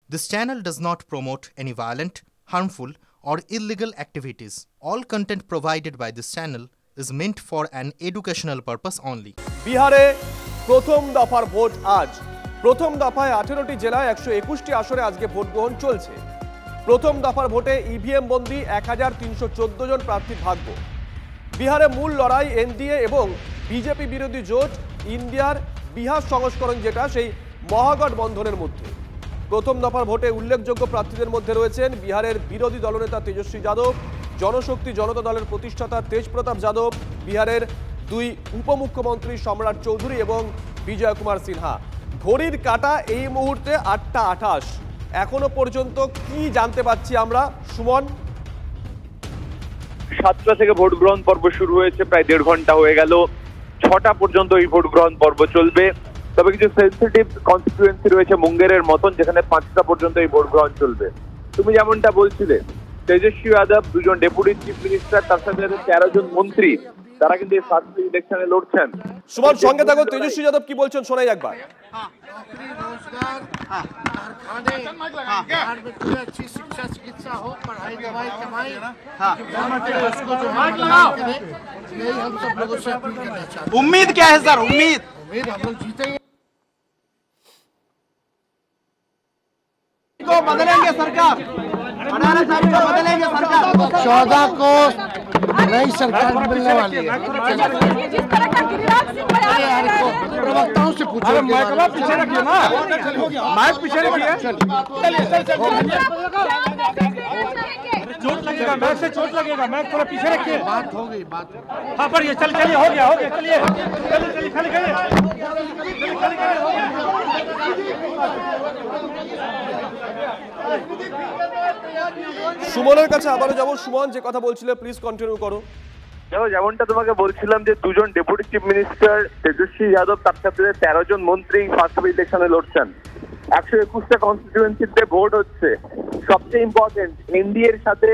This channel does not promote any violent, harmful, or illegal activities. All content provided by this channel is meant for an educational purpose only. বিহারে প্রথম দফার vote আজ। প্রথম দফায় 18টি জেলায় 121টি আসনে আজকে ভোট গ্রহণ চলছে। প্রথম দফার ভোটে ইভিএম বন্দী 1314 জন প্রার্থীর ভাগ্য। বিহারে মূল লড়াই এনডিএ এবং বিজেপি বিরোধী জোট ইন্ডিয়ার বিহার সংস্করণ, যেটা সেই মহাগঠবন্ধনের মধ্যে। প্রথম দফার ভোটে উল্লেখযোগ্য প্রার্থীদের মধ্যে রয়েছেন বিহারের বিরোধী দলনেতা তেজস্বী যাদব, জনশক্তি জনতা দলের প্রতিষ্ঠাতা তেজপ্রতাপ যাদব, বিহারের দুই উপমুখ্যমন্ত্রী সম্রাট চৌধুরী এবং বিজয় কুমার সিনহা। ঘড়ির কাঁটা এই মুহূর্তে 8টা 28। এখনো পর্যন্ত কি জানতে পাচ্ছি আমরা, সুমন? 7টা থেকে ভোট গ্রহণ পর্ব শুরু হয়েছে, প্রায় 1.5 ঘন্টা হয়ে গেল। 6টা পর্যন্ত এই ভোট গ্রহণ পর্ব চলবে। তবে কিছু সেন্সিটিভ কনস্টিটুয়েন্সি রয়েছে মুঙ্গেরের মতন, যেখানে 5টা পর্যন্ত এই ভোট গ্রহণ চলবে। তুমি যেমনটা বলছিলে, তেজস্বী যাদব, দুজন ডেপুটি চিফ মিনিস্টার, তার সাথে 13 জন মন্ত্রী, তারা কিন্তু এই ফার্স্ট ইলেকশনে লড়ছেন। সুমন, সঙ্গে থাকো। তেজস্বী যাদব কি বলছেন শোনাই একবার। नौकरी रोजगार कारखाने बिहार में कोई अच्छी शिक्षा चिकित्सा हो, पढ़ाई दवाई कमाई, उसको जो यही हम सब लोगों से अपील करना चाहते हैं। उम्मीद क्या है सर? उम्मीद हम लोग जीतेंगे। को बदलेंगे सरकार, 18 तारीख को बदलेंगे सरकार। 14 को नई सरकार मिलने वाली है। जिस तरह का गिरिराज सिंह बयान प्रवक्ताओं से पूछो। पीछे रखिए ना, माइक पीछे रखिए। चोट लगेगा, मैच से चोट लगेगा, मैच थोड़ा पीछे रखिए। बात हो गई, बात हाँ पर ये चलिए, हो गया, चलिए खाली खाली সুমনের কাছে আবারও যাবো। সুমন, যে কথা বলছিলে প্লিজ কন্টিনিউ করো। যেমনটা তোমাকে বলছিলাম যে দুজন deputy chief minister Tejashwi Yadav, তার সাথে 13 জন মন্ত্রী ফার্স্ট ইলেকশনে লড়ছেন। 121টা কনস্টিটুয়েন্সিতে ভোট হচ্ছে। সবচেয়ে ইম্পর্টেন্ট, এনডিএর সাথে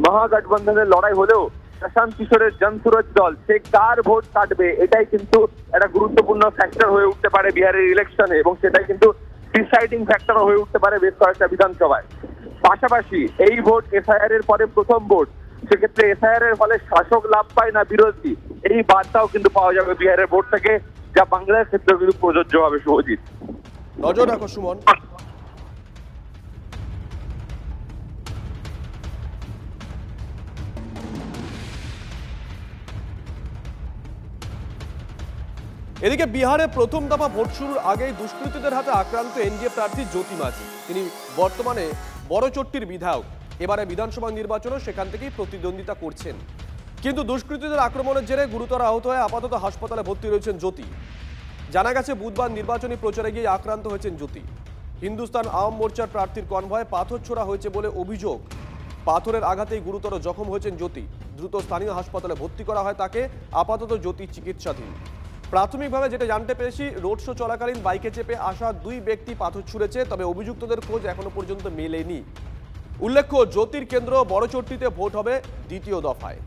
মহাগঠবন্ধনের লড়াই হলেও প্রশান্ত কিশোরের জনসুরজ দল, সে কার ভোট কাটবে, এটাই কিন্তু একটা গুরুত্বপূর্ণ ফ্যাক্টর হয়ে উঠতে পারে বিহারের ইলেকশনে, এবং সেটাই কিন্তু ডিসাইডিং ফ্যাক্টর হয়ে উঠতে পারে বেশ কয়েকটা বিধানসভায়। পাশাপাশি এই ভোট এসআইআর এর পরে প্রথম ভোট, সেক্ষেত্রে এসআইআর এর ফলে শাসক লাভ পায় না বিরোধী, এই বার্তাও কিন্তু পাওয়া যাবে বিহারের ভোট থেকে, যা বাংলার ক্ষেত্রে কিন্তু প্রযোজ্য হবে। শুভজিৎ, নজর রাখো সুমন। এদিকে বিহারে প্রথম দফা ভোট শুরুর আগেই দুষ্কৃতীদের হাতে আক্রান্ত এনডিএ প্রার্থী জ্যোতি মাঝি। তিনি বর্তমানে বড়চট্টির বিধায়ক। এবারে বিধানসভা নির্বাচনে সেখান থেকেই প্রতিদ্বন্দ্বিতা করছেন। কিন্তু দুষ্কৃতীদের আক্রমণের জেরে গুরুতর আহত হয়ে আপাতত হাসপাতালে ভর্তি রয়েছেন জ্যোতি। জানা গেছে বুধবার নির্বাচনী প্রচারে গিয়ে আক্রান্ত হয়েছেন জ্যোতি। হিন্দুস্তান আওয়াম মোর্চার প্রার্থীর কনভয়ে পাথর ছোড়া হয়েছে বলে অভিযোগ। পাথরের আঘাতেই গুরুতর জখম হয়েছেন জ্যোতি। দ্রুত স্থানীয় হাসপাতালে ভর্তি করা হয় তাকে। আপাতত জ্যোতি চিকিৎসাধীন। প্রাথমিকভাবে যেটা জানতে পেরেছি, রোড শো চলাকালীন বাইকে চেপে আসা 2 ব্যক্তি পাথর ছুঁড়েছে, তবে অভিযুক্তদের খোঁজ এখনো পর্যন্ত মেলেনি। উল্লেখ্য, জ্যোতির কেন্দ্র বড়চট্টিতে ভোট হবে দ্বিতীয় দফায়।